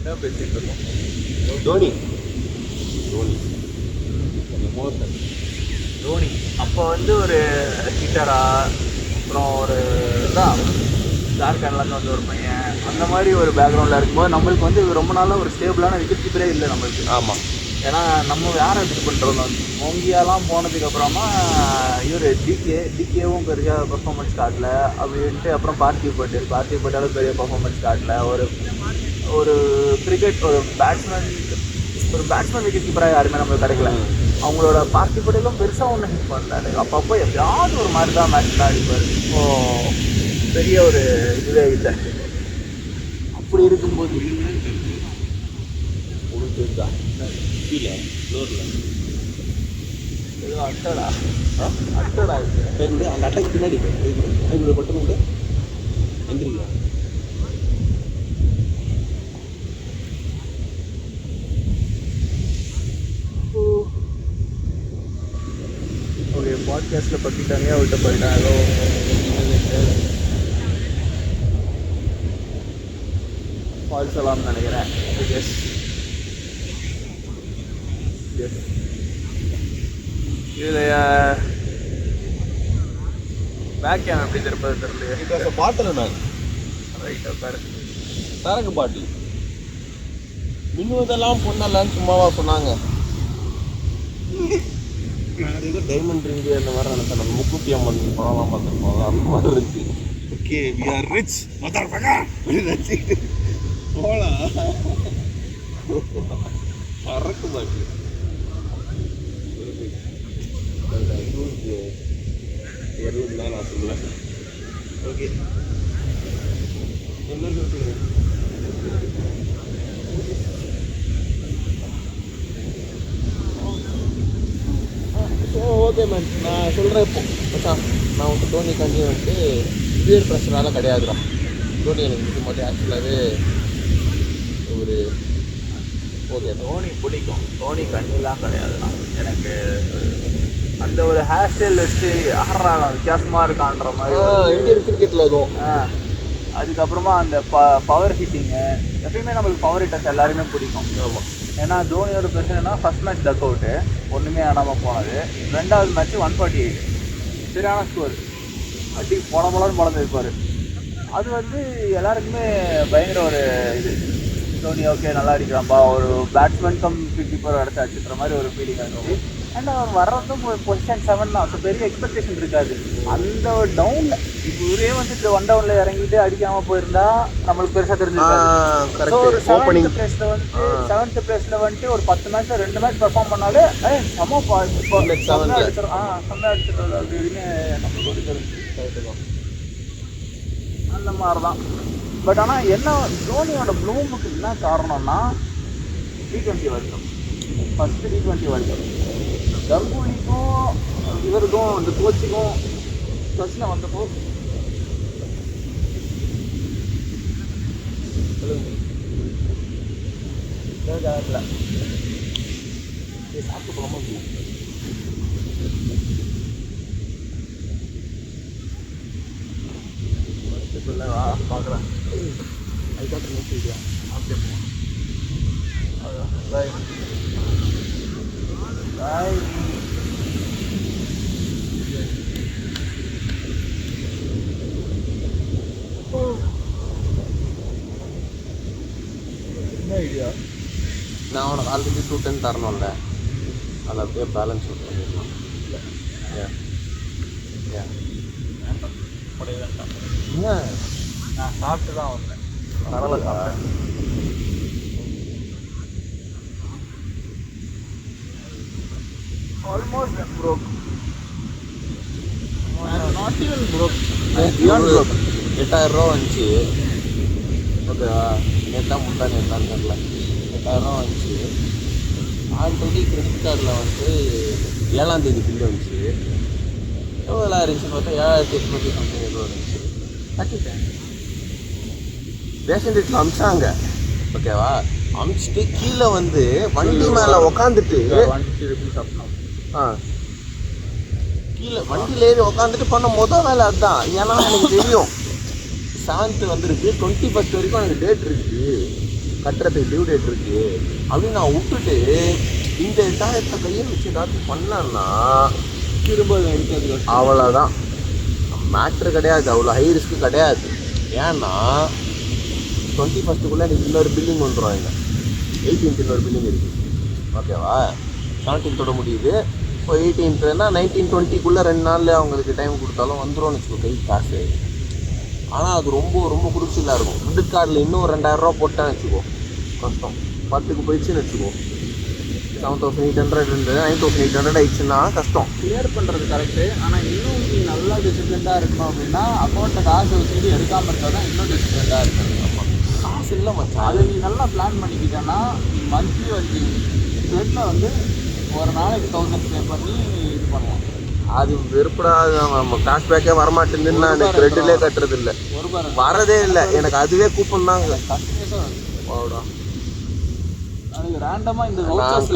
என்ன பேசிட்டு இருக்கோம்? தோனி தோனி எமோஷன். தோனி அப்போ வந்து ஒரு ஹிட்டரா, அப்புறம் ஒரு இதான் ஜார்க்கண்ட்லேருந்து வந்து ஒரு பையன் அந்த மாதிரி ஒரு பேக்ரவுண்டில் இருக்கும்போது நம்மளுக்கு வந்து ரொம்ப நாளாக ஒரு ஸ்டேபிளான விக்கெட் கீப்பரே இல்லை நம்மளுக்கு. ஆமாம். ஏன்னா நம்ம யாரை இது பண்ணுறோம், மோங்கியாலாம் போனதுக்கப்புறமா இவர் டிகேவும் பெரிய பர்ஃபார்மன்ஸ் காட்டல அப்படின்ட்டு, அப்புறம் பார்த்திவ் பட்டேலும் பெரிய பர்ஃபார்மன்ஸ் காட்டல. ஒரு கிரிக்கெட் ஒரு பேட்ஸ்மேன் விக்கெட் கீப்பராக யாருமே நம்மளுக்கு கிடைக்கல. அவங்களோட பார்த்திவ் பட்டேலும் பெருசாக ஒன்றும் ஹிட் பண்ணாரு. அப்பப்போ எப்பயாவது ஒரு மாதிரி தான் மேட்ச் தான் அடிப்பார். பெரிய ஒரு இதுவே இல்லை. அப்படி இருக்கும்போது உடுத்துதா கீழே ஃப்ளோரில் ஏதோ அட்டடா இருக்குது அந்த அட்டைக்கு பின்னாடி இப்படி பட்டு எந்திரிக்கா. ஓகே, பாட்காஸ்ட்டில் பற்றி தனியாக விட்டு போயிட்டேன். ஏதோ ஃபால்ஸ் எல்லாம் நினைக்கிறேன். எஸ் இதில் பேக் கேம் எப்படி திருப்பது தெரியலையே. இப்போ பாட்டில் நான் ரைட்டாக பாரு, சரக்கு பாட்டில் மின்னுவதெல்லாம் பொண்ணெல்லாம் சும்மாவா சொன்னாங்க. ஏதோ டைமண்ட் ரிங்கு அந்த மாதிரி நினைச்சேன். நம்ம முக்கூட்டி அம்மன் படம்லாம் பார்த்துருப்போம், அந்த மாதிரி இருந்துச்சு. ஓகே, வி ஆர் ரிச் நினச்சிக்கிட்டு போகலாம். சரக்கு பாட்டில் 20 தான் நான் சொல்லுவேன். ஓகே, என்ன சொல்லுங்க. ஸோ ஓகே மேம், நான் சொல்கிறேன் இப்போ மச்சான், நான் வந்து தோனி கஞ்சி வந்துட்டு பியர் ப்ரெஷரால் கிடையாதுடா. தோனி எனக்கு இது மட்டும் ஆக்சுவலாகவே ஒரு ஓகே. தோனி பிடிக்கும், தோனி கண்ணிலாம் கிடையாதுண்ணா. எனக்கு அந்த ஒரு ஹேர் ஸ்டைல் வச்சு ஆடுறாங்க வித்தியாசமாக இருக்கான்ற மாதிரி இந்தியன் கிரிக்கெட்டில் அதுவும். அதுக்கப்புறமா அந்த பவர் ஹிட்டிங்கு எப்பயுமே நம்மளுக்கு பவர் ஹிட்டர்ஸ் எல்லாருமே பிடிக்கும். ஆமாம். ஏன்னா தோனியோட பிரச்சனைனா ஃபஸ்ட் மேட்ச் டக் அவுட்டு, ஒன்றுமே ஆடாமல் போனது. ரெண்டாவது மேட்ச் 148 சரியான ஸ்கோர், அடி போலன்னு பிறந்திருப்பார். அது வந்து எல்லாருக்குமே பயங்கர ஒரு இது, தோனி ஓகே நல்லா அடிக்கிறான்பா, ஒரு பேட்ஸ்மேன் கம் கீப்பர் அடிச்சு அடிச்சுக்கிற மாதிரி ஒரு ஃபீலிங் இருந்துச்சு. அண்ட் அவர் வர்றதும் பொசிஷன் 7 தான். ஸோ பெரிய எக்ஸ்பெக்டேஷன் இருக்காது. அந்த ஒரு டவுனில் இப்போ ஒரே வந்துட்டு 1 டவுனில் இறங்கிட்டு அடிக்காமல் போயிருந்தா நம்மளுக்கு பெருசாக தெரிஞ்சிருக்காது. ஸோ ஒரு 7th பிளேஸில் வந்துட்டு ஒரு 10 மேட்ச்சில் 2 மேட்ச் பெர்ஃபார்ம் பண்ணாலே செம்ம அடிச்சிடும் அப்படின்னு நம்மளுக்கு ஒரு தெரிஞ்சு அந்த மாதிரி தான். பட் ஆனால் என்ன தோனியோட ப்ளூமுக்கு என்ன காரணம்னா T20 world cup, first T20 world cup. கங்குலிக்கும் இவருக்கும் அந்த கோச்சுக்கும் பிரச்சனை வந்தப்போ சாப்பிட்டு போகாம பார்க்குறேன். அதுக்காக நோக்கியா அப்படியே பாய். என்ன ஐடியா? நான் உனக்கு ஆல்ரெடி 210 தரணும்ல, அதை அப்படியே பேலன்ஸ் அவுட் பண்ணிடலாம். நான் சாப்பிட்டு தான் வந்தேன், பரவாயில்ல சாப்பிட்டேன். Almost broke. Not even broke. Beyond broke. 8000 ரூபா வந்துச்சு. ஓகேவா, நேற்று நேற்றான்னு தெரியல, 8000 ரூபா வந்துச்சு. ஆல்ரெடி கிரெடிட் கார்டில் வந்து 7ஆம் தேதி பில்லு வந்துச்சு. எவ்வளோ இருந்துச்சு பார்த்தா 7800 சம்திங் எவ்வளோ இருந்துச்சு. கட்டிட்டேன். ரேஷன் ரேட்டில் அமிச்சாங்க. ஓகேவா, அமிச்சிட்டு கீழே வந்து வண்டி மேலே உக்காந்துட்டு 150 rupees சாப்பிட்டோம். கீழே வண்டியில் ஏறி உக்காந்துட்டு பண்ண மொதல் வேலை அதுதான். ஏன்னா எனக்கு தெரியும் 7th வந்துருக்கு, 21st வரைக்கும் எனக்கு டேட் இருக்குது. கட்டுறதுக்கு டியூ டேட் இருக்கு அப்படின்னு நான் விட்டுட்டு இந்த டயத்தை கையை வச்சு ஏதாச்சும் பண்ணலான்னா திரும்ப எடுக்கிறது அவ்வளோதான். மேட்ரு கிடையாது, அவ்வளோ ஹை ரிஸ்க்கு கிடையாது. ஏன்னா 21க்குள்ளே எனக்கு இன்னொரு பில்லிங் வந்துடும். இல்லை 18th இன்னொரு பில்லிங் இருக்குது, ஓகேவா? 17th முடியுது. இப்போ 18th 19, 20க்குள்ளே 2 நாளில் அவங்களுக்கு டைம் கொடுத்தாலும் வந்துடும் வச்சுக்கோ கை காசு. ஆனால் அது ரொம்ப ரொம்ப குருசிலாக இருக்கும். கிரெடிட் கார்டில் இன்னும் 2000 போட்டேன்னு வச்சுக்கோ, கஷ்டம். 10க்கு போயிடுச்சுன்னு வச்சுக்கோ, 7,800 இருந்தது 9,800 ஆயிடுச்சுன்னா கஷ்டம். கிளியர் பண்ணுறது கரெக்டு. ஆனால் இன்னும் நீ நல்லா டிசிப்ளின்டாக இருக்கணும் அப்படின்னா அக்கௌண்ட்டை காசு வச்சுட்டு எடுக்காமல் இருந்தால் தான் இன்னும் டிசிப்ளின்டாக இருக்கணும். காசு இல்லை மச்சான். அதை நீ நல்லா பிளான் பண்ணிக்கிட்டேன்னா மந்த்லி வந்து ட்ரெட்டில் வந்து ஒரு நாளைக்கு 1000 பே பண்ணி இது பண்ணுவோம். அது வெறுப்படாது. நம்ம கேஷ்பேக்கே வரமாட்டேங்குதுன்னு நான் கிரெடிட்லேயே கட்டுறது இல்லை, வரதே இல்லை எனக்கு. அதுவே கூப்பன் தான் கண்டினியூஸாக எனக்கு ரேண்டமாக இந்த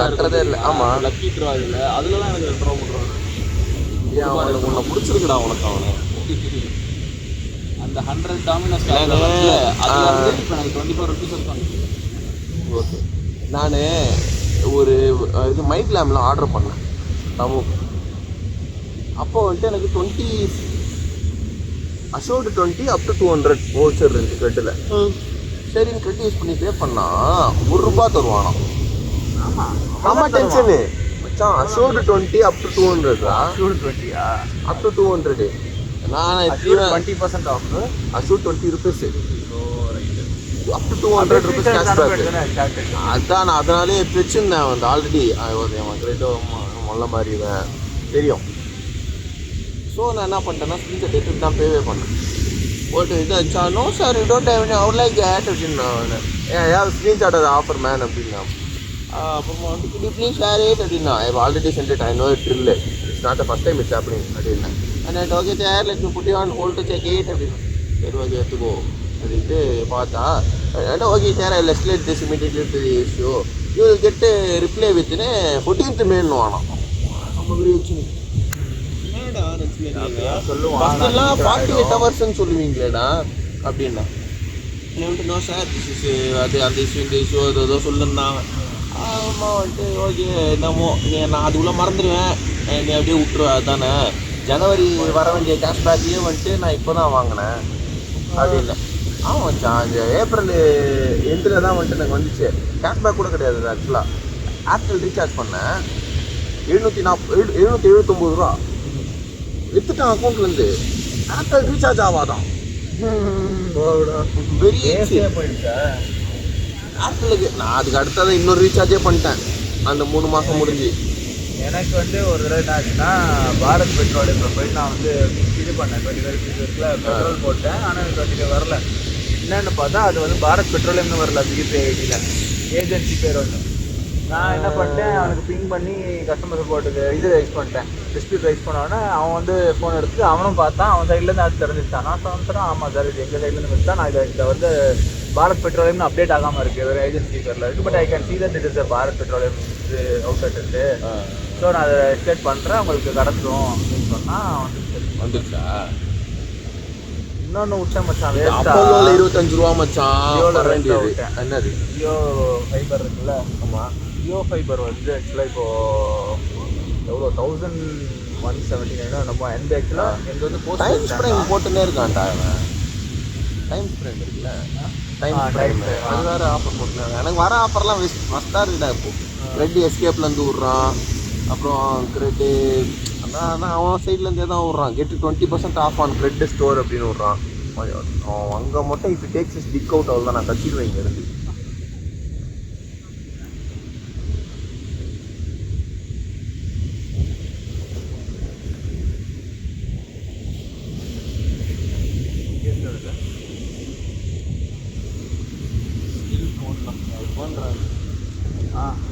கட்டுறதே இல்லை. ஆமாம், லக்கி ட்ரா இல்லை, அதுலலாம் எனக்கு 2 ரூபா பண்ணுறாங்க. அவனுக்கு உன்னை பிடிச்சிருக்குடா உனக்கு. அவனை அந்த 100 டாமினோஸ் அது வந்து இப்போ எனக்கு 24 ருபீஸ் இருக்காங்க. ஓகே, நான் ஒரு இது மைக் லேம்ப்லாம் ஆர்டர் பண்ணேன் நமக்கு. அப்போ வந்துட்டு எனக்கு 20 அஷோர்டு 20 up to 200 வவுச்சர் இருந்துச்சு கிரெட்டில். சரின்னு கிரெட் யூஸ் பண்ணி பே பண்ணால் ₹1 தருவானா. ஆமாம், டென்ஷனு மச்சான். Assured 20 up to 200 up to 200. நான் 20% off assured 20 rupees up to 200 rupees cashback. அதான் நான் அதனாலே வச்சுருந்தேன் வந்து ஆல்ரெடி. என் கிரெட்டோ மொல்ல மாதிரி இவன் தெரியும். ஸோ நான் என்ன பண்ணிட்டேன்னா ஸ்க்ரீன்ஷாட் எடுத்து தான் பேவே பண்ணேன். போட்டு இது ஆச்சா, no sir you don't have any out like cat அப்படின்னு. ஏன் ஸ்க்ரீன்ஷாட் அது ஆஃபர் மேன் அப்படின்னா. அப்புறமா வந்து could you please share it அப்படின்னா. I already sent it, I know it drill, it's not the first time it's happening அப்படின்னா. And okay sir let me put you on hold to check it அப்படின்னு. சரி okay எடுத்துக்கோ அப்படின்ட்டு பார்த்தா, and okay sir I escalate this immediately to the issue, you will get reply வித்னு 14th May வாங்கினோம். நம்ம வச்சு சொல்லுவான் 48 hours சொல்லுவீங்களேடா அப்படின்னா. நோ சார் அது அந்த இஷ்யூ இந்த இஷ்யூ ஏதோ சொல்லிருந்தாங்க. ஆமாம் வந்துட்டு ஓகே என்னமோ நான் அதுக்குள்ளே மறந்துடுவேன், நீ அப்படியே விட்டுருவேன். அதுதானே ஜனவரி வர வேண்டிய கேஷ்பேக்கையே வந்துட்டு நான் இப்போ தான் வாங்கினேன் அப்படின்னு. ஆமாம் மச்சான், அந்த ஏப்ரல் எண்டில் தான் வந்துட்டு எனக்கு வந்துச்சு. கேஷ்பேக் கூட கிடையாது ஆக்சுவலாக. ஏர்டெல் ரீசார்ஜ் பண்ணேன் 779 ரூபா எடுத்துட்டான் அக்கௌண்ட்லேருந்து. ஏர்டெல் ரீசார்ஜ் ஆகாதான், பெரிய போயிடுச்சா ஏர்டெலுக்கு. நான் அதுக்கு அடுத்ததான் இன்னொரு ரீசார்ஜே பண்ணிட்டேன் அந்த 3 மாதம் முடிஞ்சு. எனக்கு வந்து ஒரு தடவை என்ன ஆச்சுன்னா, பாரத் பெட்ரோலியமில் போயிட்டு நான் வந்து இது பண்ணேன் 25 பெட்ரோல் போட்டேன். ஆனால் எனக்கு 20 வரல. என்னென்னு பார்த்தா அது வந்து பாரத் பெட்ரோலியம்னு வரல, பிபிஐடியில் ஏஜென்சி பேர் ஒன்று. நான் என்ன பண்ணிட்டேன், அவனுக்கு பிங் பண்ணி கஸ்டமர் சப்போர்ட்டுக்கு இது ரைஸ் பண்ணிட்டேன், டிஸ்பியூட் ரைஸ் பண்ணோன்னே அவன் வந்து ஃபோன் எடுத்து அவனும் பார்த்தான். அவன் சைட்லேருந்து அது தெரிஞ்சிட்டான். நான் சொன்னேன் ஆமாம் சார் இது எங்கள் சைட்லேருந்து வச்சு தான் நான் இதை வந்து பாரத் பெட்ரோலியம்னு அப்டேட் ஆகாமல் இருக்குது, ஒரு ஏஜென்சி பேரில் இருக்குது. But I can see that it is Bharat petroleum இது அவுட்லெட் இருக்குது. ஸோ நான் அதை எஸ்டேட் பண்ணுறேன், உங்களுக்கு கடத்தும் அப்படின்னு சொன்னால் வந்துருச்சா. இன்னொன்று விட்டேன் மச்சான், அப்போலோவில் 25 ரூபா மச்சான் வேண்டியது. என்னது ஜியோ ஃபைபர் இருக்குல்ல. ஆமாம், ஜியோ ஃபைபர் வந்து ஆக்சுவலாக இப்போது எவ்வளோ 1179 நம்ம எந்த ஆக்சுவலாக எந்த வந்து டைம் ஸ்ப்ரைம் போட்டுன்னே இருக்கான்டா. டைம் ஸ்ப்ரைம் இருக்குல்ல, டைம் ஸ்ப்ரைம் அது வேறு ஆஃபர் போட்டுருக்காங்க. எனக்கு வர ஆஃபர்லாம் மஸ்தாக இருக்குடா. இப்போது ரெட் எஸ்கேப்லேருந்து விட்றான், அப்புறம் கிரெட்டு அதான் அவன் சைட்லேருந்தே தான் விட்றான். கெட்டு 20% ஆஃப் ஆன் கிரெட் ஸ்டோர் அப்படின்னு விட்றான். அவன் அங்கே மட்டும் இப்போ டேக்ஸஸ் டிக் அவுட் அவ்வளோ தான். நான் கட்டிடுவேன் இங்கே இருந்து.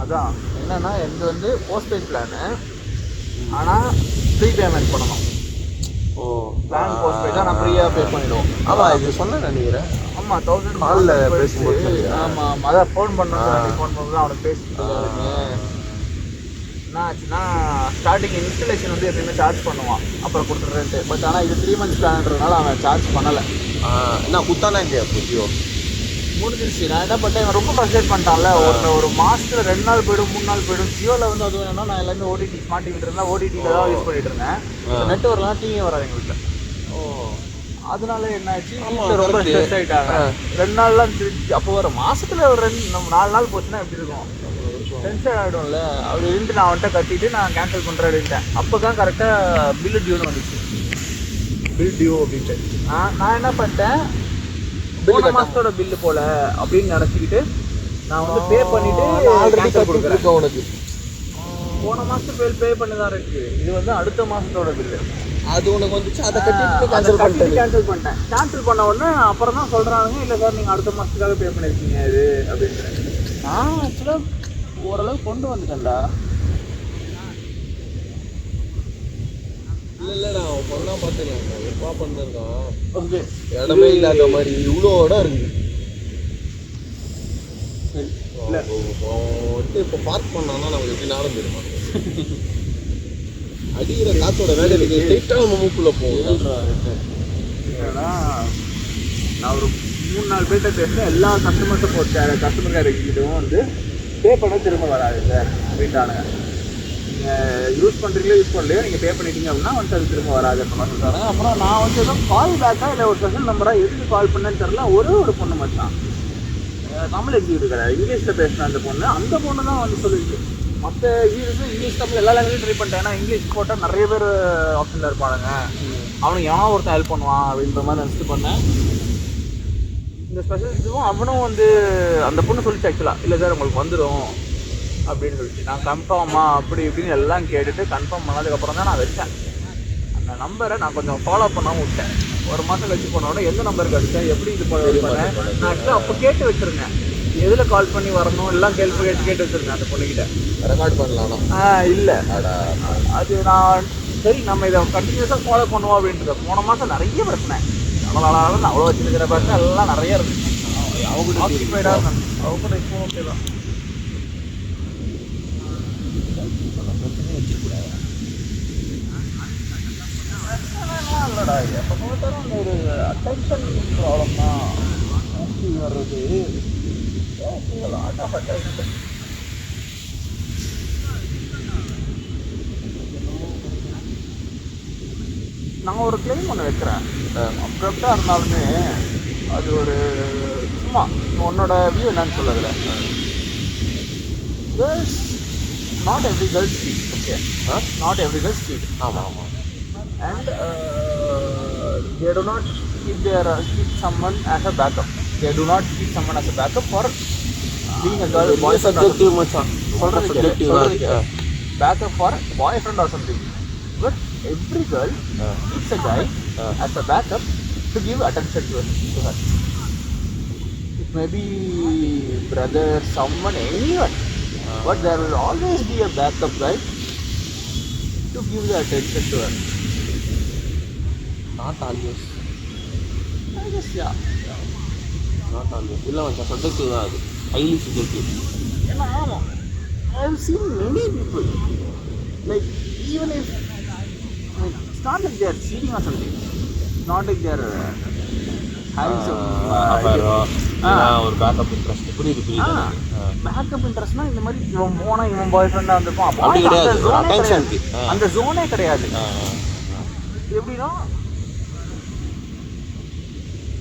அதான் என்னன்னா எனக்கு வந்து போஸ்ட்பெய்ட் பிளானு, ஆனால் ஃப்ரீ பேமெண்ட் பண்ணணும். ஓ பிளான் போஸ்ட்பெய்ட் தான், நான் ஃப்ரீயாக பே பண்ணிவிடுவோம். ஆமாம், இது சொன்னேன் நினைக்கிறேன். ஆமாம், 1000 காலில் பேசும்போது. ஆமாம், அதான் ஃபோன் பண்ணுறேன். ஃபோன் பண்ணுறது அவனுக்கு பேசிட்டு என்ன ஆச்சுன்னா, ஸ்டார்டிங் இன்ஸ்டலேஷன் வந்து எப்பயுமே சார்ஜ் பண்ணுவான், அப்புறம் கொடுத்துட்றேன்ட்டு. பட் ஆனால் இது 3 months பிளான்றதுனால அவன் சார்ஜ் பண்ணலை. என்ன குத்தானா இல்லையா புதியோ? முடிஞ்சிருச்சு. நான் என்ன பண்ணிட்டேன், இவன் ரொம்ப ஃப்ரஸ்ட்ரேட் பண்ணிட்டான்ல. ஒரு மாதத்தில் 2 நாள் போய்டும் 3 நாள் போய்டும். ஜியோவில் வந்து அது வேணும்னா நான் எல்லாமே ஓடிடி ஸ்மார்ட் டிவிட்டு இருந்தேன், ஓடிடியில் தான் யூஸ் பண்ணிட்டு இருந்தேன். நெட் வரலாம், டிவியும் வராது எங்கள் வீட்டில். அதனால என்ன ஆச்சு, ரொம்ப ஸ்ட்ரெஸ் ஆகிட்டாங்க. 2 நாள்லாம் திருச்சி. அப்போ ஒரு மாதத்தில் ஒரு 4 நாள் போச்சுன்னா எப்படி இருக்கும், டென்ஷன் ஆகிடும்ல. அப்படி இருந்து நான் அவன்கிட்ட கட்டிட்டு நான் கேன்சல் பண்ணுறேன்ட்டேன். அப்போ தான் கரெக்டாக பில்லு டியூன்னு வந்துச்சு. பில் டியூ அப்படின்ட்டு நான் என்ன பண்ணிட்டேன், போன மாதத்தோட பில்லு போல அப்படின்னு நினச்சிக்கிட்டு நான் வந்து பே பண்ணிவிட்டு ஆல்ரெடி கொடுக்குறேன் உனக்கு. போன மாதத்து பில் பே பண்ணி தான் இருக்குது. இது வந்து அடுத்த மாதத்தோட பில்லு. அது உனக்கு வந்துச்சு, அதை கட்டிட்டு கேன்சல் பண்ணிட்டேன். கேன்சல் பண்ண உடனே அப்புறம் தான் சொல்கிறாங்க, இல்லை சார் நீங்கள் அடுத்த மாதத்துக்காக பே பண்ணியிருக்கீங்க இது அப்படின்றேன். நான் ஆக்சுவலாக ஓரளவு கொண்டு வந்துட்டேன்டா. இல்லை நான் பொண்ணா பார்த்துருக்கேன், எப்பா பண்ணிருக்கான். ஓகே, இடமே இல்லாத மாதிரி இவ்வளோ இடம் இருக்குது. இல்லை வந்துட்டு இப்போ பார்க் பண்ணோம்னா நமக்கு எப்படி நாளும் தெரியுமா, அடிக்கிற காற்றோட வேலைக்கு ஸ்ட்ரெயிட்டாக நம்ம மூக்குள்ளே போகும். ஏன்னா நான் ஒரு 3-4 பேர்கிட்ட பேசுகிறேன். எல்லா கஸ்டமர் கேர் எக்ஸிக்யூட்டிவும் வந்து பே பண்ண திரும்ப வராது சார் அப்படின்ட்டானுங்க. நீங்கள் யூஸ் பண்ணுறீங்களோ யூஸ் பண்ணலையோ நீங்கள் பே பண்ணிட்டீங்க அப்படின்னா வந்து அது திரும்ப வராது அப்படின்னு சொல்கிறாங்க. அப்புறம் நான் வந்து எதுவும் கால் பேக்காக இல்லை ஒரு ஸ்பெஷல் நம்பராக எதுக்கு கால் பண்ணேன்னு தெரில. ஒரு பொண்ணு மட்டும் தமிழ் எக்ஸிக்யூட்டிவ் கிடையாது, இங்கிலீஷில் பேசின அந்த பொண்ணு தான் வந்து சொல்லிருக்கு. மற்ற இங்கிலீஷ் தமிழ் எல்லா லாங்குவேஜும் ட்ரை பண்ணிட்டேன். ஏன்னா இங்கிலீஷ் போட்டால் நிறைய பேர் ஆப்ஷனில் இருப்பானுங்க, அவனுக்கு எவனோ ஒருத்தன் ஹெல்ப் பண்ணுவான் அப்படின்ற மாதிரி நினச்சிட்டு பண்ணேன். இந்த ஸ்பெஷலிஸ்ட்டும் அவனும் வந்து அந்த பொண்ணு சொல்லிச்சு ஆக்சுவலாக, இல்லை சார் உங்களுக்கு வந்துடும் அப்படின்னு சொல்லிச்சு. நான் கன்ஃபார்மா அப்படி இப்படின்னு எல்லாம் கேட்டுட்டு கன்ஃபார்ம் பண்ணதுக்கப்புறம் தான் நான் வச்சேன். அந்த நம்பரை நான் கொஞ்சம் ஃபாலோ பண்ணாமல் விட்டேன். ஒரு மாதம் கழிச்சு போனோட எந்த நம்பருக்கு அடித்தேன், எப்படி இது பண்ணேன் நான் ஆக்சுவலாக அப்போ கேட்டு வச்சுருந்தேன். எதில் கால் பண்ணி வரணும் எல்லாம் கேட்டு வச்சுருந்தேன் அந்த பொண்ணுக்கிட்ட. ரெக்கார்ட் பண்ணலாம் இல்லை அது நான் சரி நம்ம இதை கண்டினியூஸாக ஃபாலோ பண்ணுவோம் அப்படின்றது. போன மாதம் நிறைய பிரச்சனை, அவ்வளோ வச்சுருக்கிற பிரச்சனை எல்லாம் நிறைய இருந்துச்சு. அவங்க ஆக்கிபைடாக இருந்தாங்க. அவங்க கூட இப்போ ஓகே தான். இல்லைடா, எப்போ பார்த்தாலும் அந்த ஒரு அட்டென்ஷன் ப்ராப்ளம் தான் மோஸ்ட்லி வர்றது. Lot of attention. நான் ஒரு கிளைம் ஒன்று வைக்கிறேன். அப்ரப்டாக இருந்தாலுமே அது ஒரு சும்மா உன்னோட வியூ என்னன்னு சொல்லதில்ல. Girls not every girls sweet. Okay, not every girls sweet. ஆமாம். And they do not keep someone as a backup. They do not keep someone as a backup for being a girl, boyfriend. Subjective மச்சான். Subjective. Backup for boyfriend or something. But every girl keeps a guy as a backup to give attention to her. It may be brother, someone, anyone. But there will always be a backup guy to give the attention to her. Not always. I guess, yeah. Not always. இல்லை மச்சான், subjective தான் அது. Highly subjective. ஏன்னா ஆமாம், I have seen many people, like even if it's not like they are cheating or something, it's not like they are having some ஒரு backup interest. புரியுது. Backup இன்ட்ரெஸ்ட்னா இந்த மாதிரி இவன் போனால் இவன் பாய் ஃப்ரெண்டாக இருந்திருப்பான். அப்படி கிடையாது, அந்த ஜோனே கிடையாது. எப்படின்னா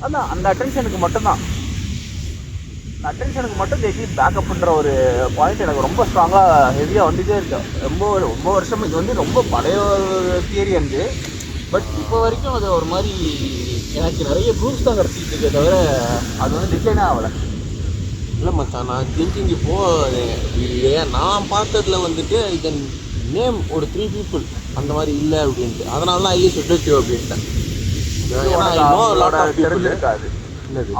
அதான் அந்த அட்டென்ஷனுக்கு மட்டும்தான், அட்டென்ஷனுக்கு மட்டும் தேக்கி பேக்கப்ன்ற ஒரு பாயிண்ட் எனக்கு ரொம்ப ஸ்ட்ராங்காக ஹெவியாக வந்துகிட்டே இருக்கு. ரொம்ப வருஷம் இது வந்து ரொம்ப பழைய தியரி வந்து. பட் இப்போ வரைக்கும் அது ஒரு மாதிரி எனக்கு நிறைய ப்ரூஃப்ஸ் தான் கிடச்சிட்டு இருக்கே தவிர அது வந்து டிசைனே ஆகலை. இல்லை மச்சான், நான் திங்கிங் இப்போது நான் பார்த்ததில் வந்துட்டு இதன் நேம் ஒரு 3 people அந்த மாதிரி இல்லை அப்படின்ட்டு. அதனால தான் ஐயே சப்ஜெக்டிவ் அப்படின்ட்டேன். தெரிஞ்சிருக்காது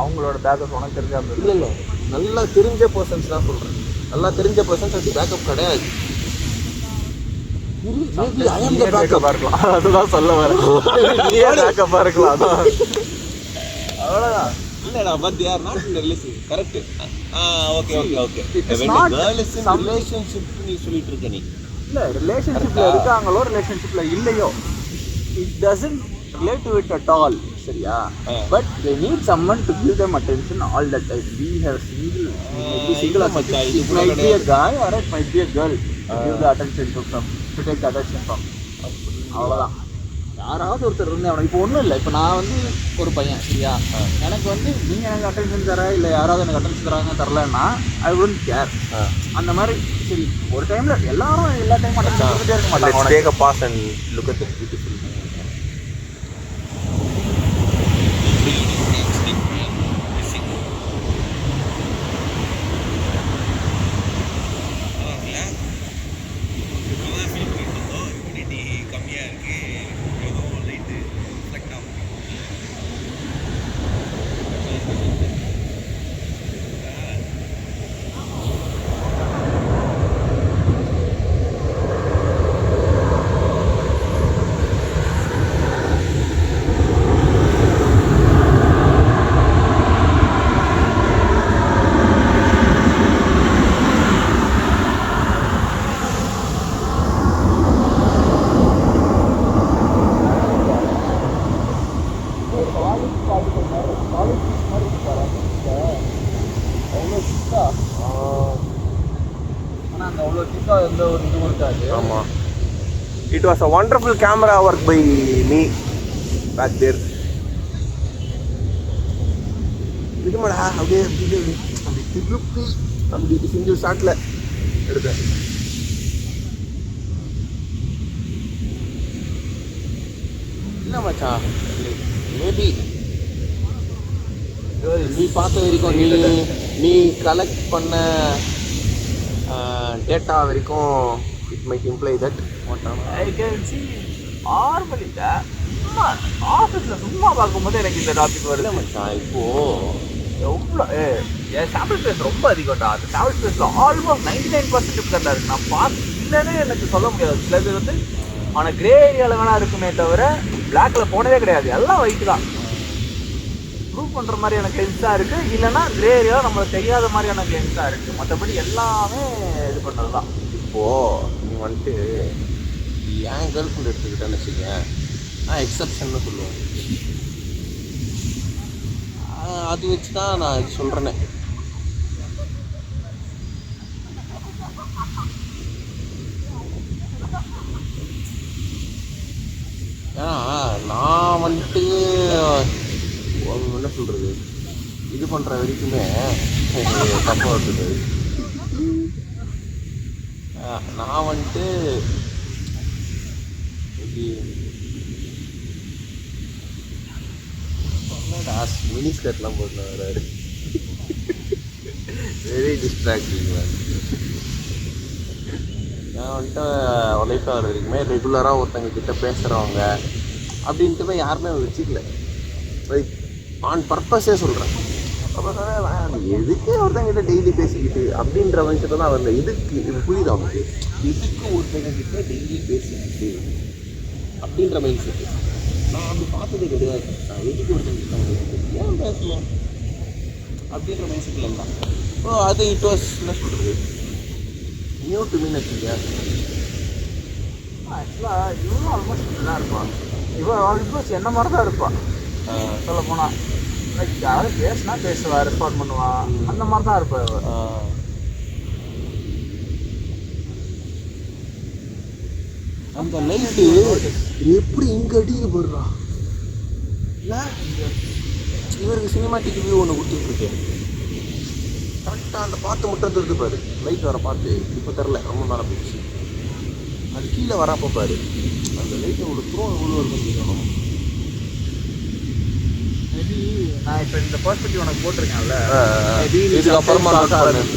அவங்களோட பேக்கப் உனக்கு தெரிஞ்சா இருந்தது. இல்லை நல்லா தெரிஞ்ச பர்சன்ஸ் தான் சொல்கிறேன். நல்லா தெரிஞ்ச பர்சன்ஸ் அது பேக்கப் கிடையாது. இருக்கலாம், அதுதான் சொல்ல வரேன். பேக்கப்பாக இருக்கலாம், அதான் அவ்வளோதான். இல்லைடா, but they are not in relation. Correct. Okay. Relationship நீ சொல்லிட்டு இருக்க. நீ இல்லை ரிலேஷன்ஷிப்பில் இருக்காங்களோ ரிலேஷன்ஷிப்பில் இல்லையோ, it doesn't relate to it at all. சரியா? But they need someone to give them attention all the time. We have single மச்சான், இது it கூட might be a கிடையாது. guy or it might be a girl to give the attention to take the attention from. அவ்வளோதான். யாராவது ஒருத்தர் இருந்து அவனை இப்போ ஒன்றும் இல்லை. இப்போ நான் வந்து ஒரு பையன் சரியா, எனக்கு வந்து நீங்கள் எனக்கு அட்டென்ஷன் தர இல்லை யாராவது எனக்கு அட்டென்ஷன் தராங்க தரலன்னா ஐ wouldn't கேர். அந்த மாதிரி சரி ஒரு டைமில் எல்லாரும் எல்லா டைம் அட்டென்ஷன் கொடுத்துட்டே இருக்க Let's மாட்டாங்க. take a pause and look at the beautiful. ஆனால் அந்த அவ்வளோ திக்காக எந்த ஒரு இதுவும் இருக்காது. ஆமாம், it was a wonderful camera work by me back there. இதுமாடா அப்படியே அப்படி திருப்பி அப்படி சிங்கிள் ஷாட்டில் எடுத்தேன். இல்லை மச்சான், மேபி நீ பார்த்த வரைக்கும் நீ கலெக்ட் பண்ண டேட்டா வரைக்கும் it might imply that I can see ஆர்மலிட்ட சும்மா ஆஃபீஸில் சும்மா பார்க்கும்போது எனக்கு இந்த டாபிக் வருது மச்சான். இப்போது எவ்வளோ என் சாம்பிள் ஸ்பேஸ் ரொம்ப அதிகம்டா. அந்த சாம்பிள் ஸ்பேஸில் ஆல்மோஸ்ட் 99% தான் இருக்குது. நான் பார்த்து இல்லைன்னு எனக்கு சொல்ல முடியாது. சில பேர் வந்து ஆனால் கிரே ஏரியாவில் வேணா இருக்குமே தவிர பிளாக்ல போனதே கிடையாது. எல்லாம் ஒயிட் தான். ப்ரூவ் பண்ணுற மாதிரியான கிளைம்ஸாக இருக்குது. இல்லைன்னா கிரே ஏரியாவில் நம்மளுக்கு தெரியாத மாதிரியான கிளைம்ஸாக இருக்குது. மற்றபடி எல்லாமே இது பண்ணுறது தான். இப்போது நீ வந்துட்டு என் கேர்ள் ஃப்ரெண்ட் எடுத்துக்கிட்டேன்னு வச்சுக்கேன், நான் எக்ஸப்ஷன்னு சொல்லுவேன். அது வச்சு தான் நான் இது சொல்கிறேனே. ஏன்னா நான் வந்துட்டு என்ன சொல்கிறது, இது பண்ணுற வரைக்குமே தப்பாக இருக்குது. நான் வந்துட்டு மினி ஸ்கர்ட்லாம் போட்டு வர்றாரு. Very distracting. நான் வந்துட்டு லைஃப்பில் வர வரைக்குமே ரெகுலராக ஒருத்தங்க கிட்ட பேசுகிறவங்க அப்படின்ட்டு போய் யாருமே வச்சுக்கல. லைக் ஆன் பர்பஸே சொல்கிறேன். அப்போ எதுக்கு ஒருத்தங்கிட்ட டெய்லி பேசிக்கிட்டு அப்படின்ற விஷயத்தை தான் வரல. எதுக்கு இது புரியுது அவனுக்கு, எதுக்கு ஒருத்தங்கிட்ட டெய்லி பேசிக்கிட்டு அப்படின்ற மைண்ட் செட்டு நான் அப்படி பார்த்ததே கிடையாது. நான் எதுக்கு ஒருத்தங்கிட்ட ஏன் பேசணும் அப்படின்ற மைண்ட் செட்டில் இருந்தான். ஸோ அது இட் வாஸ் என்ன சொல்கிறது நியூ டு மீன் வச்சுக்கியா. ஆக்சுவலாக இவனும் ஆல்மோஸ்ட் இப்படி தான் இருப்பான். இவன் ஆல்மோஸ்ட் என்ன மாதிரி தான் இருப்பான் சொல்ல போனால். லைக் யாராவது பேசினா பேசுவான், ரெஸ்பாண்ட் பண்ணுவான், அந்த மாதிரி தான் இருப்பான் இவன். அந்த லைட்டு எப்படி இங்கே அடிக்க போடுறா இல்லை. இவருக்கு சினிமாட்டிக் வியூ ஒன்று கொடுத்துட்ருக்கேன். கரெக்டாக அந்த பார்த்து மட்டும் தருது பாரு. லைட் வர பார்த்து இப்போ தரல, ரொம்ப மேலே போயிடுச்சு. அது கீழே வரப்போ பாரு அந்த லைட்டை ஒரு த்ரோன் எவ்வளோ இருக்கும். மேபி நான் இப்போ இந்த பர்ஸ்பெக்டிவ் உனக்கு போட்டிருக்கேன்ல, இதுக்கு அப்புறமா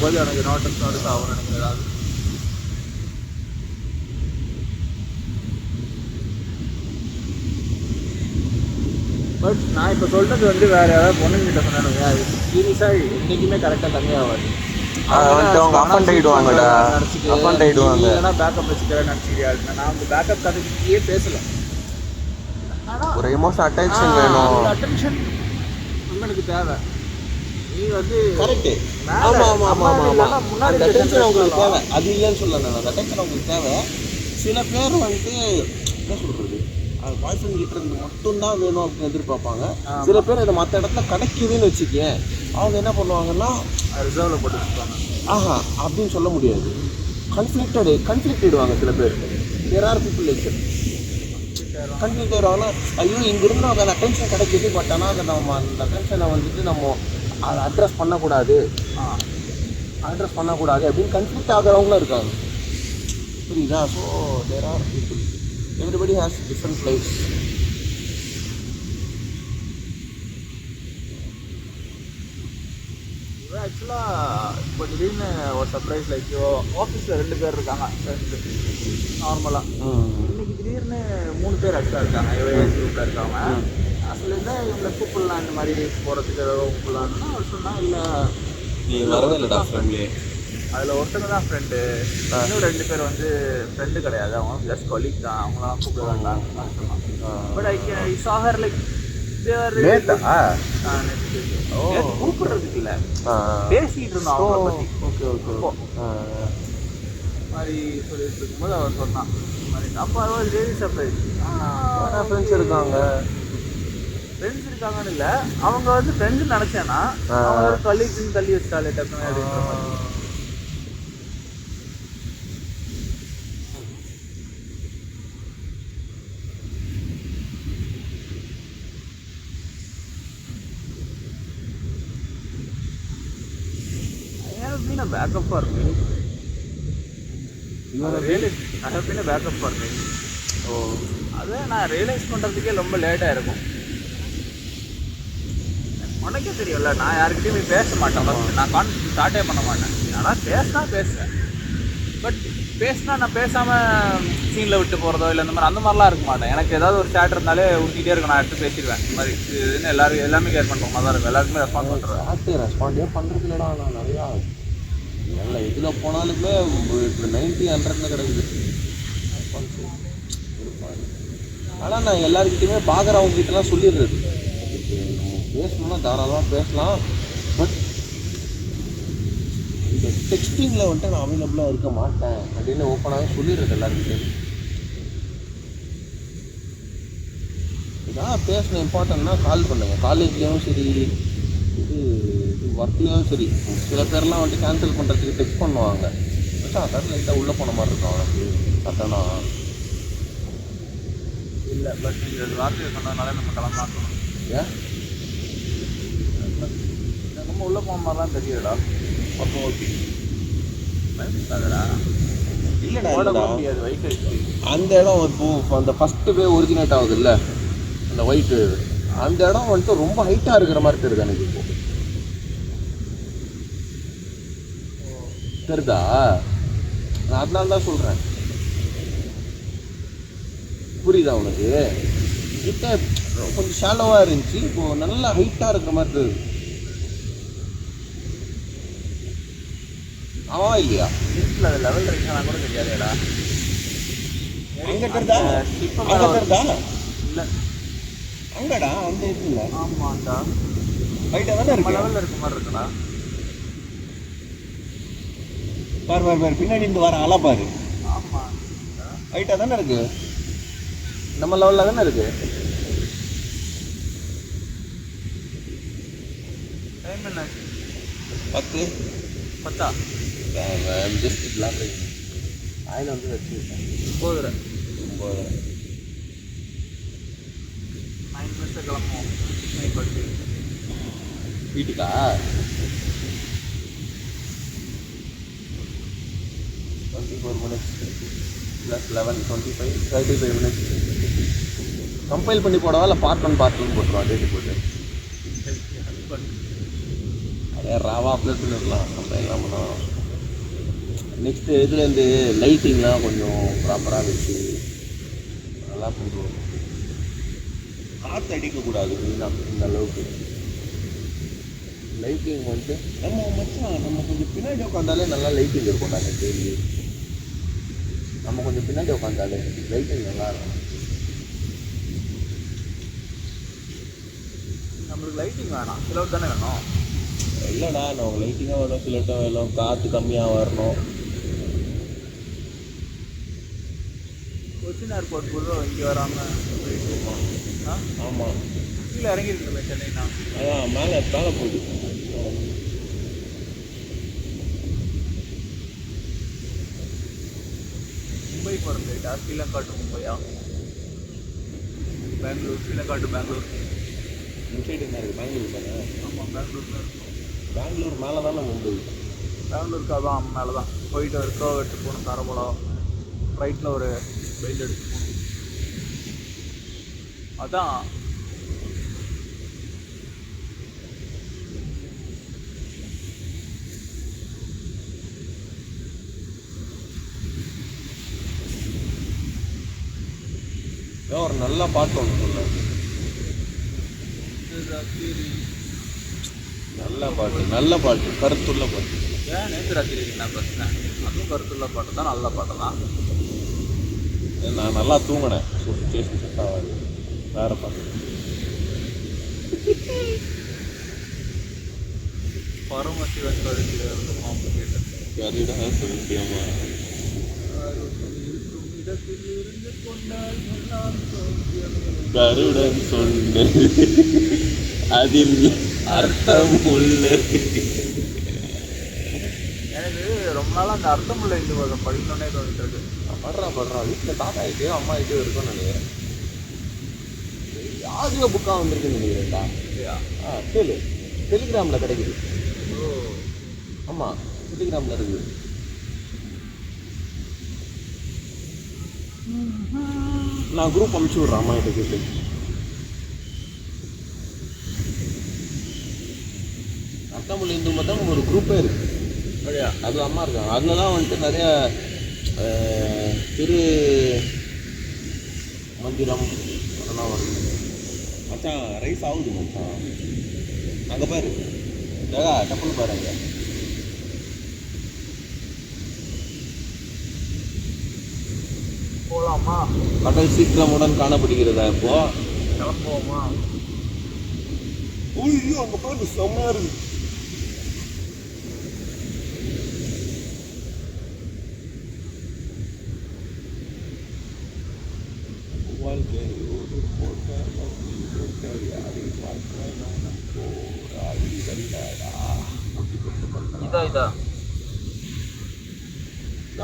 போது எனக்கு நோட்டஸ் ஆகும் எனக்கு ஏதாவது. பட் நான் இப்போ சொல்கிறது வந்து வேறு யாராவது பொண்ணுங்கிட்ட சொன்னானுங்க சீரியஸாக என்றைக்குமே கரெக்டாக கம்மியாகாது. அவங்க அப்பன் ஆயிடுவாங்கடா, அப்பன் ஆயிடுவாங்க. இல்லைன்னா பேக்கப் வச்சுக்கிறேன் நினச்சிக்கிறியா? நான் அந்த பேக்கப் கதைக்கிட்டே பேசலை. ஒரு எமோஷனல் அட்டென்ஷன் வேணும். அட்டென்ஷன் உங்களுக்கு தேவை. நீ வந்து கரெக்டு. ஆமாம் ஆமாம் ஆமாம் ஆமாம் முன்னாடி அட்டென்ஷன் அவங்களுக்கு தேவை. அது இல்லைன்னு சொல்ல நான், அந்த அட்டென்ஷன் அவங்களுக்கு தேவை. சில பேர் வந்துட்டு என்ன சொல்கிறது அது பாய் ஃப்ரெண்ட் கிட்ட இருந்து மட்டும்தான் வேணும் அப்படின்னு எதிர்பார்ப்பாங்க. சில பேர் இதை மற்ற இடத்துல கிடைக்குதுன்னு வச்சுக்கேன், அவங்க என்ன பண்ணுவாங்கன்னா ரிசர்வில் போட்டு வச்சுருப்பாங்க. அப்படின்னு சொல்ல முடியாது. கன்ஃப்ளிக்டடுவாங்க சில பேர். There are people like conflict வருவாங்கன்னா, ஐயோ இங்கிருந்து நமக்கு அந்த அட்டென்ஷன் கிடைக்கிது, பட் ஆனால் அதை நம்ம அந்த அட்டென்ஷனை வந்துட்டு நம்ம அதை அட்ரஸ் பண்ணக்கூடாது அப்படின்னு கன்ஃப்ளிக்ட் ஆகிறவங்களும் இருக்காங்க. புரியுதா? So there are people, everybody has different lifes. ஆக்சுவலாக இப்போ திடீர்னு ஒரு சர்ப்ரைஸ் லைக் ஆஃபீஸில் 2 பேர் இருக்காங்க ஃப்ரெண்ட்ஸு நார்மலாக. இன்னைக்கு திடீர்னு 3 பேர் ஆக்சுவலாக இருக்காங்க, ஏஎஸ் குரூப்பில் இருக்காங்க. அசல் என்ன இவங்களை கூப்பிடலாம், இந்த மாதிரி போகிறதுக்கு ஏதாவது கூப்பிடலான்னா அவர் சொன்னால் இல்லை நீ வரதில்லடா ஃப்ரெண்ட்லி. அதில் ஒருத்தங்க தான் ஃப்ரெண்டு, இன்னும் 2 பேர் வந்து ஃப்ரெண்டு கிடையாது, அவங்க ஜஸ்ட் கொலீக் தான், அவங்களாம் கூப்பிட வேண்டாம் சொன்னாங்க. But I saw her like கூப்பிடுறதுக்கு இல்லை, பேசிக்கிட்டு இருந்தோம் அவங்கள பற்றி. மாதிரி சொல்லிட்டு இருக்கும்போது அவர் சொன்னான் மாதிரி. அப்போ அவர் ரியலி சர்ப்ரைஸ். ஃப்ரெண்ட்ஸ் இருக்காங்கன்னு இல்லை, அவங்க வந்து ஃப்ரெண்ட்ஸ் நினச்சேன்னா அவங்க ஒரு கலீக்ஸ்ன்னு தள்ளி வச்சிட்டாலே டக்குன்னு அப்படின்ற மாதிரி. been a backup for me. I have been a backup for me. அதை நான் ரியலைஸ் பண்ணுறதுக்கே ரொம்ப லேட்டாக இருக்கும். உனக்கே தெரியும்ல, நான் யாருக்கிட்டையும் போய் பேச மாட்டேன். ஃபஸ்ட்டு நான் ஸ்டார்ட்டே பண்ண மாட்டேன். ஆனால் பேசுவேன். பட் நான் பேசாமல் சீனில் விட்டு போகிறதோ இல்லை அந்த மாதிரிலாம் இருக்க மாட்டேன். எனக்கு ஏதாவது ஒரு சேட் இருந்தாலே ஊட்டிகிட்டே இருக்கும், நான் எடுத்து பேசிடுவேன். இந்த மாதிரி இதுன்னு எல்லாமே கேர் பண்ணுற மாதிரி தான் இருக்கும். எல்லாருக்குமே ரெஸ்பாண்ட் பண்ணுறேன். ரெஸ்பாண்டே பண்ணுறது இல்லைடா. நான் நிறையா நல்லா எதில் போனாலுமே 90-100 கிடைக்குது ரெஸ்பான்ஸு. ஆனால் நான் எல்லாருக்கிட்டையுமே பார்க்குறவங்ககிட்டலாம் சொல்லிடுறது, நம்ம பேசணும்னா தாராளமாக பேசலாம். பட் இந்த டெக்ஸ்டிங்கில் வந்துட்டு நான் அவைலபிளாக இருக்க மாட்டேன் அப்படின்னு ஓப்பனாகவே சொல்லிடுறது எல்லாருக்கிட்டையும். இதான் பேசணும் இம்பார்ட்டன்ட்னா கால் பண்ணுங்கள். காலேஜ்லேயும் சரி, இது ஒர்க்லேயும் சரி, சில பேர்லாம் வந்துட்டு கேன்சல் பண்ணுறதுக்கு டெக்ஸ்ட் பண்ணுவாங்க. அதான் லைட்டாக உள்ளே போன மாதிரி இருக்கும் அவனுக்கு. கரெக்டானா இல்லை, பட் நீங்கள் வார்த்தையை சொன்னதுனால நம்ம கிளம்பலாம். ஏன் நம்ம உள்ளே போன மாதிரிலாம் தெரியலடா. அப்போ ஓகே அதடா இல்லைடா முடியாது. வைட் அந்த இடம் இப்போது அந்த ஃபஸ்ட்டு வே ஒரிஜினேட் ஆகுது இல்லை, அந்த ஒயிட் வேவ், அந்த இடம் வந்துட்டு ரொம்ப ஹைட்டாக இருக்கிற மாதிரி தெரியுது எனக்கு. இப்போ தெரியுதா? நான் அதனால தான் சொல்கிறேன். புரியுதா உனக்கு? கிட்ட கொஞ்சம் ஷாலோவாக இருந்துச்சு, இப்போது நல்லா ஹைட்டாக இருக்கிற மாதிரி தெரியுது. ஆமாம் இல்லையா? இல்லை, அது லெவல் இருக்கானா கூட தெரியாதேடா. அங்கே தெரியுதா? அங்கே தெரியுதா? இல்லை அங்கடா, அந்த இருக்குல்ல. ஆமாண்டா, ஹைட்டாக தானே இருக்கு. லெவலில் இருக்க மாதிரி இருக்குடா. பாரு பின்னாடி இருந்து வர அலை பாரு. ஆமாம், ஹைட்டாக தானே இருக்கு, நம்ம லெவலில் தானே இருக்கு. டைம் என்ன? 10 ஜஸ்ட் பிளாக் ஆயில் வந்து வச்சுருக்கேன். 9 9 minutes கிளம்புவோம். வீட்டுக்கா? 24 minutes ப்ளஸ் 11 25 35 minutes. கம்பைல் பண்ணி போடவா இல்லை பார்ட் 1 போட்டுருவான் டேட்டு போட்டு? அதே ராவா அப்லோட் பண்ணிடலாம், கம்பைன்லாம் பண்ணலாம். நெக்ஸ்ட்டு இதுலேருந்து லைட்டிங்லாம் கொஞ்சம் ப்ராப்பராக வச்சு நல்லா பண்ணுவோம். காற்று அடிக்கக்கூடாது மெயினாக. இந்த அளவுக்கு லைட்டிங் வந்துட்டு நம்ம கொஞ்சம் பின்னாடி உட்காந்தாலே நல்லா லைட்டிங் இருக்கும். நாங்கள் டெய்லி நம்ம கொஞ்சம் பின்னாடி உட்காந்தாலே லைட்டிங் நல்லா இருக்கும். நம்மளுக்கு லைட்டிங் வேணாம், சிலர் தானே வேணும். இல்லைடா, நான் லைட்டிங்காக வேணும், சிலட்டம் வேணும், காற்று கம்மியாக வரணும். கொச்சின் ஏர்போர்ட் போதும் இங்கே வராமல் போயிட்டு இருக்கோம். ஆ ஆமாம், கீழே இறங்கிருக்கணுமே சென்னைனா. அதான் மேலே போகுது. மும்பை போகிற ஃப்ளைட்டா? ஸ்ரீலங்கா டு மும்பையா? பெங்களூர், ஸ்ரீலங்கா டு பெங்களூர். சைடு என்ன இருக்குது? பெங்களூர் தானே? ஆமாம், பெங்களூர் தான் இருக்கும். பெங்களூர் மேலே தானே மும்பை. பெங்களூருக்கு அதான் மேலே தான் போயிட்டு ஒரு கர்வ் எடுத்து போகணும். தரமலம் ரைட்டில் ஒரு பெயில் எடுத்து போகணும். அதான் ஒரு நல்ல பாட்டு ஒன்று சொல்ல. நல்ல பாட்டு, கருத்துள்ள பாட்டு. ஏன் நேற்று ராத்திரி என்ன பிரச்சனை? அதுவும் கருத்துள்ள பாட்டு தான், நல்ல பாட்டு தான். நான் நல்லா தூங்கினேன். சுச்சுவேஷன் செட் ஆகாது. வேற பாட்டு. பரமசிவன் கழுத்தில் இருந்து மாம்பு கேட்டேன். கருடா சொல்லியாமா கருடன் சொன்னது அதில் அர்த்தம் உள்ளது. எனக்கு ரொம்ப நாளாக அந்த அர்த்தமுள்ள இந்து மதம் படிக்கணுன்னே தோணிட்டு இருக்கு. படுறா வீட்டில் தாத்தா ஆகிட்டே அம்மா ஆகிட்டே இருக்கும்னு நினைக்கிறேன். ஆடியோ புக்காக வந்திருக்குன்னு நினைக்கிறேன்டா. கேளு, டெலிகிராமில் கிடைக்குது. ஓ ஆமாம், டெலிகிராமில் இருக்குது. நான் குரூப் அனுப்பிச்சி விட்றேன் அம்மா கிட்ட கேட்டு. அர்த்தமுள்ள இந்து மதம் ஒரு குரூப்பே இருக்குது. அப்படியா? அது அம்மா இருக்காங்க. அதில் தான் வந்துட்டு நிறைய திரு மந்திரம் அதெல்லாம் வருது. மச்சான் ரைஸ் ஆகுது மச்சான். அங்கே பாரு, டப்புன்னு பாருங்க. போகலாமா? கடல் சீக்கிரமுடன் காணப்படுகிறதா இப்போ? கிளம்புவோமா? ஐயோ, அங்கே பாரு செம்மையா இருக்கு. இதா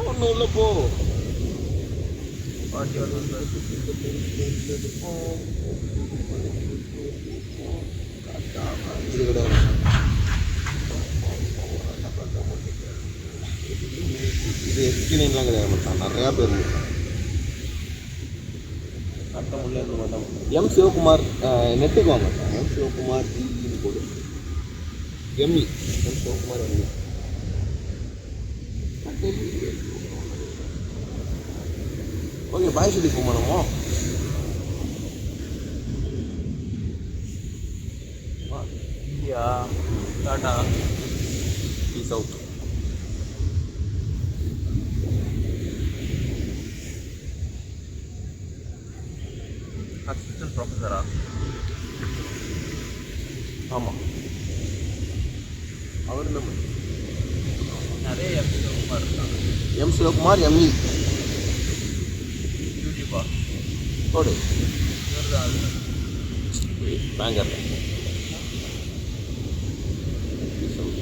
ஒன்றும் இல்லை போ. பாட்டி வந்து இது கிடையாது. இது எக்ஸ்பிளைன்லாம் கிடையாது மச்சான், நிறையா பேர் அர்த்தமுள்ள இந்து மதம். எம் சிவகுமார் நெட்டுக்கு வாங்க. எம் சிவகுமார் போடு. M Sivakumar ME. Okay, bye சொல்லி போமானமோ. India ta ta peace out. Assistant ப்ரொஃபஸரா? ஆமாம், அவர் என்ன நிறைய எம் சிவகுமார் இருக்காங்க. எம் சிவகுமார் எம்இ யூடியூப்பா? போடு. இவர் தான் அது. பேங்கர். Peace out.